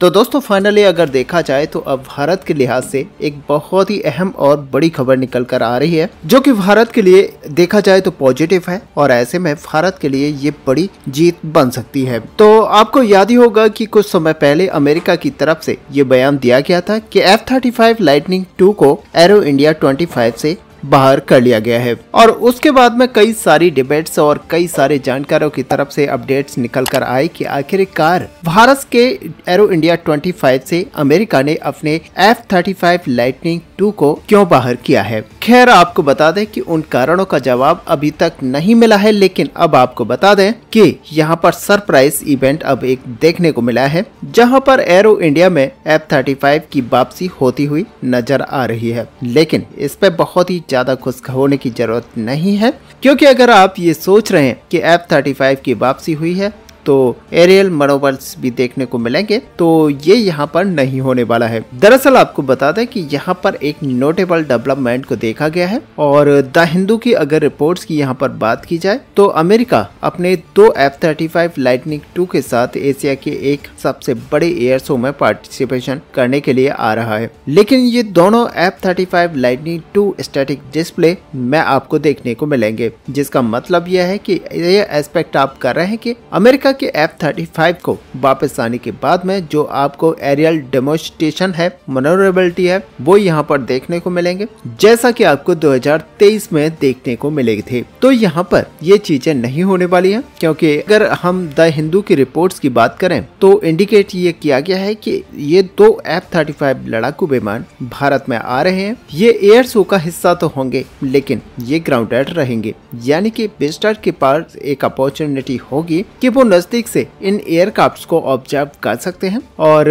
तो दोस्तों फाइनली अगर देखा जाए तो अब भारत के लिहाज से एक बहुत ही अहम और बड़ी खबर निकल कर आ रही है, जो कि भारत के लिए देखा जाए तो पॉजिटिव है और ऐसे में भारत के लिए ये बड़ी जीत बन सकती है। तो आपको याद ही होगा कि कुछ समय पहले अमेरिका की तरफ से ये बयान दिया गया था कि F-35 लाइटनिंग II को एरो इंडिया 25 से बाहर कर लिया गया है और उसके बाद में कई सारी डिबेट्स और कई सारे जानकारों की तरफ से अपडेट्स निकल कर आए कि आखिरकार भारत के एरो इंडिया 25 से अमेरिका ने अपने F-35 लाइटनिंग II को क्यों बाहर किया है। खैर आपको बता दें कि उन कारणों का जवाब अभी तक नहीं मिला है, लेकिन अब आपको बता दें कि यहाँ पर सरप्राइज इवेंट अब एक देखने को मिला है, जहाँ पर एरो इंडिया में F-35 की वापसी होती हुई नजर आ रही है। लेकिन इस पे बहुत ही ज्यादा खुश होने की जरूरत नहीं है, क्योंकि अगर आप ये सोच रहे हैं कि F-35 की वापसी हुई है तो एरियल मनोबल्स भी देखने को मिलेंगे, तो ये यहाँ पर नहीं होने वाला है। दरअसल आपको बता दें कि यहाँ पर एक नोटेबल डेवलपमेंट को देखा गया है और द हिंदू की अगर रिपोर्ट्स की यहाँ पर बात की जाए तो अमेरिका अपने 2 F-35 लाइटनिंग II के साथ एशिया के एक सबसे बड़े एयर शो में पार्टिसिपेशन करने के लिए आ रहा है। लेकिन ये दोनों F-35 lightning II static display में आपको देखने को मिलेंगे, जिसका मतलब यह है कि ये एस्पेक्ट आप कर रहे हैं कि अमेरिका के F-35 को वापस आने के बाद में जो आपको एरियल डेमोन्स्ट्रेशन है, मनोरेबिलिटी है, वो यहाँ पर देखने को मिलेंगे, जैसा कि आपको 2023 में देखने को मिले थे। तो यहाँ पर ये चीजें नहीं होने वाली हैं, क्योंकि अगर हम द हिंदू की रिपोर्ट्स की बात करें तो इंडिकेट ये किया गया है कि ये 2 F-35 लड़ाकू विमान भारत में आ रहे हैं। ये एयर शो का हिस्सा तो होंगे, लेकिन ये ग्राउंडेड रहेंगे, यानी कि विजिटर के पास एक अपॉर्चुनिटी होगी कि वो नजदीक से इन एयरक्राफ्ट्स को ऑब्जर्व कर सकते हैं और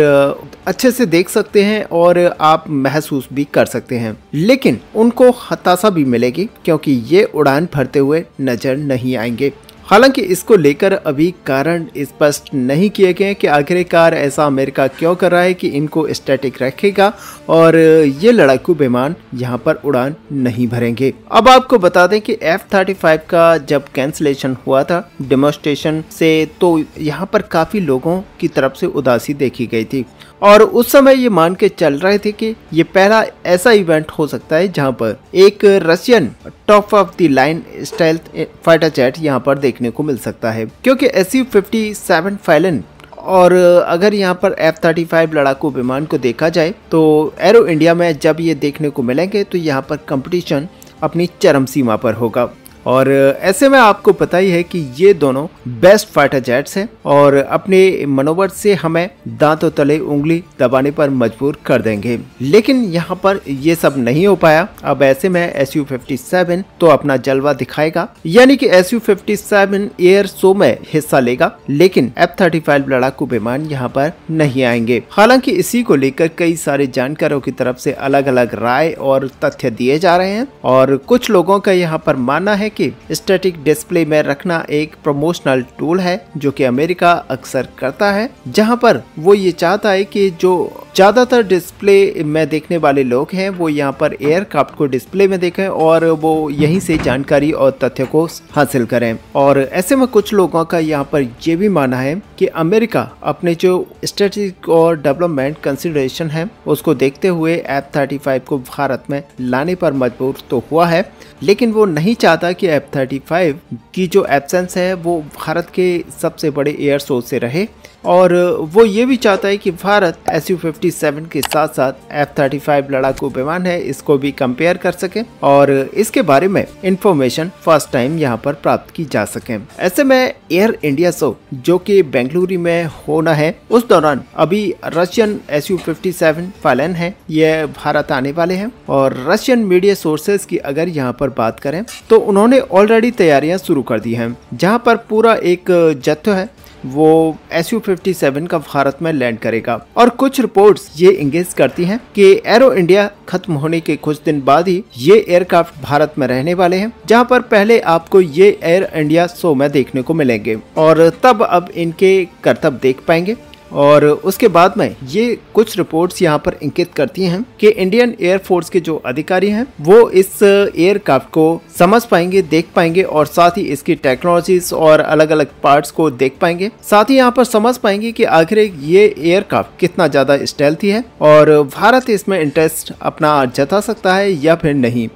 अच्छे से देख सकते हैं और आप महसूस भी कर सकते हैं। लेकिन उनको हताशा भी मिलेगी, क्योंकि ये उड़ान भरते हुए नजर नहीं आएंगे। हालांकि इसको लेकर अभी कारण स्पष्ट नहीं किए गए कि आखिरकार ऐसा अमेरिका क्यों कर रहा है कि इनको स्टैटिक रखेगा और ये लड़ाकू विमान यहाँ पर उड़ान नहीं भरेंगे। अब आपको बता दें कि F-35 का जब कैंसिलेशन हुआ था डेमोन्स्ट्रेशन से, तो यहाँ पर काफी लोगों की तरफ से उदासी देखी गई थी और उस समय ये मान के चल रहे थे कि ये पहला ऐसा इवेंट हो सकता है जहां पर एक Russian top of the line stealth fighter jet यहां पर देखने को मिल सकता है, क्योंकि Su-57 फाइलन और अगर यहाँ पर F-35 लड़ाकू विमान को देखा जाए तो एरो इंडिया में जब ये देखने को मिलेंगे तो यहाँ पर कंपटीशन अपनी चरम सीमा पर होगा। और ऐसे में आपको पता ही है कि ये दोनों बेस्ट फाइटर जेट्स हैं और अपने मनोबल से हमें दांतों तले उंगली दबाने पर मजबूर कर देंगे। लेकिन यहाँ पर ये सब नहीं हो पाया। अब ऐसे में Su-57 तो अपना जलवा दिखाएगा, यानी कि Su-57 एयर शो में हिस्सा लेगा, लेकिन F-35 लड़ाकू विमान यहाँ पर नहीं आएंगे। हालांकि इसी को लेकर कई सारे जानकारों की तरफ से अलग अलग राय और तथ्य दिए जा रहे हैं और कुछ लोगों का यहाँ पर मानना है कि स्टैटिक डिस्प्ले में रखना एक प्रमोशनल टूल है, जो कि अमेरिका अक्सर करता है, जहां पर वो ये चाहता है कि जो ज्यादातर डिस्प्ले में देखने वाले लोग हैं वो यहाँ पर एयरक्राफ्ट को डिस्प्ले में देखें और वो यहीं से जानकारी और तथ्य को हासिल करें। और ऐसे में कुछ लोगों का यहाँ पर ये भी मानना है कि अमेरिका अपने जो स्ट्रेटेजिक और डेवलपमेंट कंसिडरेशन है उसको देखते हुए F-35 को भारत में लाने पर मजबूर तो हुआ है, लेकिन वो नहीं चाहता कि F-35 की जो एब्सेंस है वो भारत के सबसे बड़े एयर शो से रहे और वो ये भी चाहता है कि भारत Su-57 के साथ साथ F-35 लड़ाकू विमान है इसको भी कंपेयर कर सके और इसके बारे में इंफॉर्मेशन फर्स्ट टाइम यहाँ पर प्राप्त की जा सके। ऐसे में एयर इंडिया शो जो कि बेंगलुरु में होना है, उस दौरान अभी रशियन Su-57 फाइलन है ये भारत आने वाले हैं और रशियन मीडिया सोर्सेज की अगर यहाँ पर बात करें तो उन्होंने ऑलरेडी तैयारियां शुरू कर दी हैं, जहां पर पूरा एक जत्था है वो Su-57 का भारत में लैंड करेगा। और कुछ रिपोर्ट्स ये इंगेज करती हैं कि एरो इंडिया खत्म होने के कुछ दिन बाद ही ये एयरक्राफ्ट भारत में रहने वाले हैं, जहां पर पहले आपको ये एयर इंडिया शो में देखने को मिलेंगे और तब अब इनके करतब देख पाएंगे। और उसके बाद में ये कुछ रिपोर्ट्स यहाँ पर इंगित करती हैं कि इंडियन एयरफोर्स के जो अधिकारी हैं वो इस एयरक्राफ्ट को समझ पाएंगे, देख पाएंगे और साथ ही इसकी टेक्नोलॉजीज और अलग अलग पार्ट्स को देख पाएंगे। साथ ही यहाँ पर समझ पाएंगे कि आखिर ये एयरक्राफ्ट कितना ज्यादा स्टेल्थी है और भारत इसमें इंटरेस्ट अपना जता सकता है या फिर नहीं।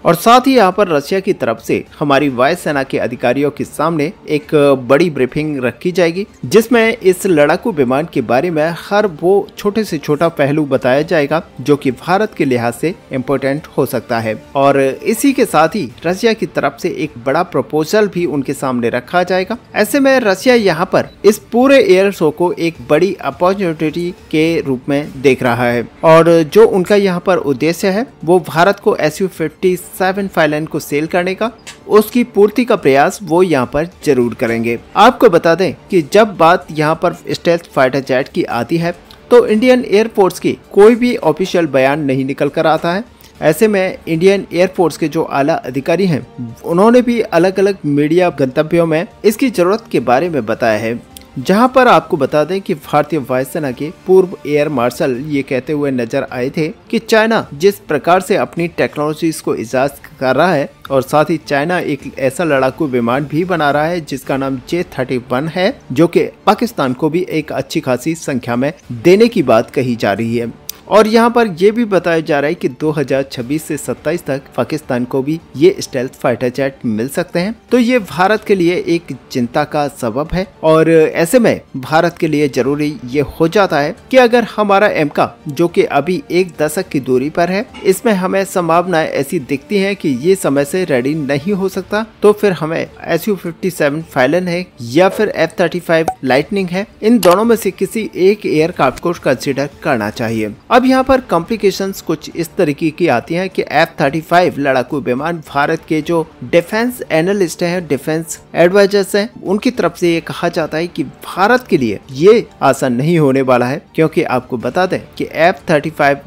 और साथ ही यहाँ पर रशिया की तरफ से हमारी वायुसेना के अधिकारियों के सामने एक बड़ी ब्रीफिंग रखी जाएगी जिसमें इस लड़ाकू विमान के बारे में हर वो छोटे से छोटा पहलू बताया जाएगा जो कि भारत के लिहाज से इम्पोर्टेंट हो सकता है। और इसी के साथ ही रशिया की तरफ से एक बड़ा प्रपोजल भी उनके सामने रखा जाएगा। ऐसे में रशिया यहाँ पर इस पूरे एयर शो को एक बड़ी अपॉर्चुनिटी के रूप में देख रहा है और जो उनका यहाँ पर उद्देश्य है वो भारत को Su-57 फाइलन को सेल करने का, उसकी पूर्ति का प्रयास वो यहाँ पर जरूर करेंगे। आपको बता दें कि जब बात यहाँ पर स्टेल्थ फाइटर जेट की आती है तो इंडियन एयरफोर्स की कोई भी ऑफिशियल बयान नहीं निकल कर आता है। ऐसे में इंडियन एयरफोर्स के जो आला अधिकारी हैं उन्होंने भी अलग अलग मीडिया गंतव्यों में इसकी जरूरत के बारे में बताया है, जहां पर आपको बता दें कि भारतीय वायुसेना के पूर्व एयर मार्शल ये कहते हुए नजर आए थे कि चाइना जिस प्रकार से अपनी टेक्नोलॉजीज को इजाद कर रहा है और साथ ही चाइना एक ऐसा लड़ाकू विमान भी बना रहा है जिसका नाम J-31 है जो कि पाकिस्तान को भी एक अच्छी खासी संख्या में देने की बात कही जा रही है। और यहाँ पर यह भी बताया जा रहा है कि 2026 से 27 तक पाकिस्तान को भी ये स्टेल्थ फाइटर जेट मिल सकते हैं। तो ये भारत के लिए एक चिंता का सबब है और ऐसे में भारत के लिए जरूरी ये हो जाता है कि अगर हमारा एमका जो कि अभी 1 दशक की दूरी पर है, इसमें हमें संभावनाएं ऐसी दिखती हैं कि ये समय से रेडी नहीं हो सकता, तो फिर हमें Su-57 फाइलन है या फिर F-35 लाइटनिंग है, इन दोनों में से किसी एक एयरक्राफ्ट को कंसीडर करना चाहिए। अब यहाँ पर कॉम्प्लिकेशंस कुछ इस तरीके की आती हैं कि F-35 लड़ाकू विमान भारत के जो डिफेंस एनालिस्ट हैं, डिफेंस एडवाइजर्स हैं, उनकी तरफ से ये कहा जाता है कि भारत के लिए ये आसान नहीं होने वाला है, क्योंकि आपको बता दें कि F-35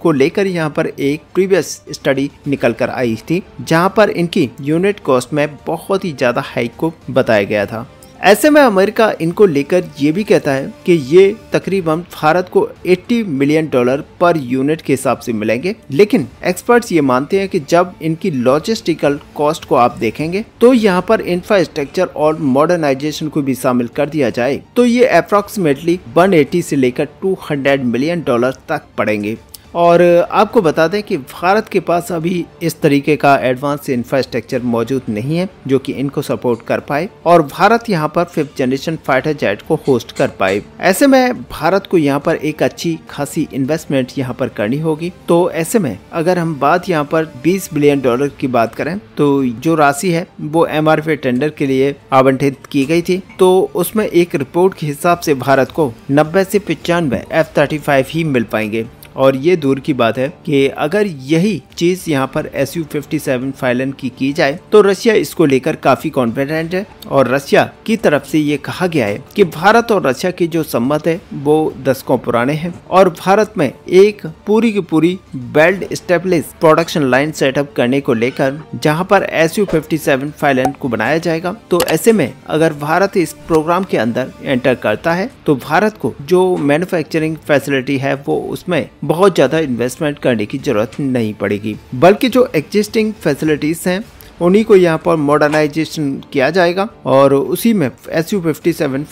को लेकर यहाँ पर एक प्रीवियस स्टडी निकल कर आई थी जहाँ पर इनकी यूनिट कॉस्ट में बहुत ही ज्यादा हाइक को बताया गया था। ऐसे में अमेरिका इनको लेकर ये भी कहता है कि ये तकरीबन भारत को $80 मिलियन पर यूनिट के हिसाब से मिलेंगे, लेकिन एक्सपर्ट्स ये मानते हैं कि जब इनकी लॉजिस्टिकल कॉस्ट को आप देखेंगे तो यहाँ पर इंफ्रास्ट्रक्चर और मॉडर्नाइजेशन को भी शामिल कर दिया जाए तो ये अप्रोक्सीमेटली 180 से लेकर $200 मिलियन तक पड़ेंगे। और आपको बता दें कि भारत के पास अभी इस तरीके का एडवांस इंफ्रास्ट्रक्चर मौजूद नहीं है जो कि इनको सपोर्ट कर पाए और भारत यहां पर 5th जनरेशन फाइटर जेट को होस्ट कर पाए। ऐसे में भारत को यहां पर एक अच्छी खासी इन्वेस्टमेंट यहां पर करनी होगी। तो ऐसे में अगर हम बात यहां पर $20 बिलियन की बात करें तो जो राशि है वो MRP टेंडर के लिए आवंटित की गई थी, तो उसमें एक रिपोर्ट के हिसाब से भारत को 90 से 95 F-35 ही मिल पाएंगे। और ये दूर की बात है कि अगर यही चीज यहाँ पर Su-57 फाइलन की जाए तो रशिया इसको लेकर काफी कॉन्फिडेंट है और रशिया की तरफ से ये कहा गया है कि भारत और रशिया की जो संबंध है वो दशकों पुराने हैं और भारत में एक पूरी की पूरी well establish production line setup करने को लेकर जहाँ पर Su-57 फाइलन को बनाया जाएगा। तो ऐसे में अगर भारत इस प्रोग्राम के अंदर एंटर करता है तो भारत को जो मैन्युफैक्चरिंग फैसिलिटी है वो उसमें बहुत ज्यादा इन्वेस्टमेंट करने की जरूरत नहीं पड़ेगी, बल्कि जो एग्जिस्टिंग फैसिलिटीज हैं उन्हीं को यहाँ पर मॉडर्नाइजेशन किया जाएगा और उसी में Su-57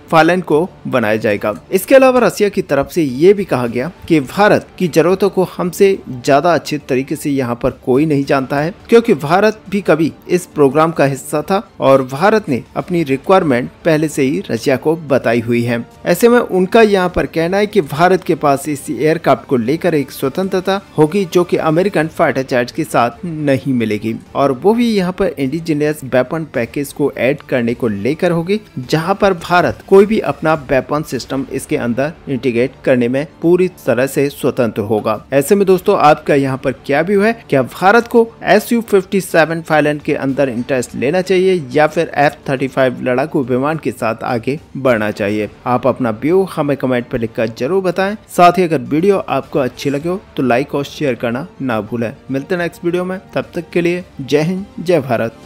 फाइलन को बनाया जाएगा। इसके अलावा रशिया की तरफ से ये भी कहा गया कि भारत की जरूरतों को हमसे ज्यादा अच्छे तरीके से यहाँ पर कोई नहीं जानता है, क्योंकि भारत भी कभी इस प्रोग्राम का हिस्सा था और भारत ने अपनी रिक्वायरमेंट पहले से ही रशिया को बताई हुई है। ऐसे में उनका यहाँ पर कहना है कि भारत के पास इस एयरक्राफ्ट को लेकर एक स्वतंत्रता होगी जो कि अमेरिकन फाइटर जेट के साथ नहीं मिलेगी और वो भी यहाँ पर इंडिजिनियस वेपन पैकेज को ऐड करने को लेकर होगी, जहाँ पर भारत कोई भी अपना वेपन सिस्टम इसके अंदर इंटीग्रेट करने में पूरी तरह से स्वतंत्र होगा। ऐसे में दोस्तों आपका यहाँ पर क्या व्यू है, क्या भारत को Su-57 फाइलन के अंदर इंटरेस्ट लेना चाहिए या फिर F-35 लड़ाकू विमान के साथ आगे बढ़ना चाहिए? आप अपना व्यू हमें कमेंट पर लिखकर जरूर बताएं। साथ ही अगर वीडियो आपको अच्छी लगे हो तो लाइक और शेयर करना ना भूलें। मिलते हैं नेक्स्ट वीडियो में, तब तक के लिए जय हिंद जय भारत।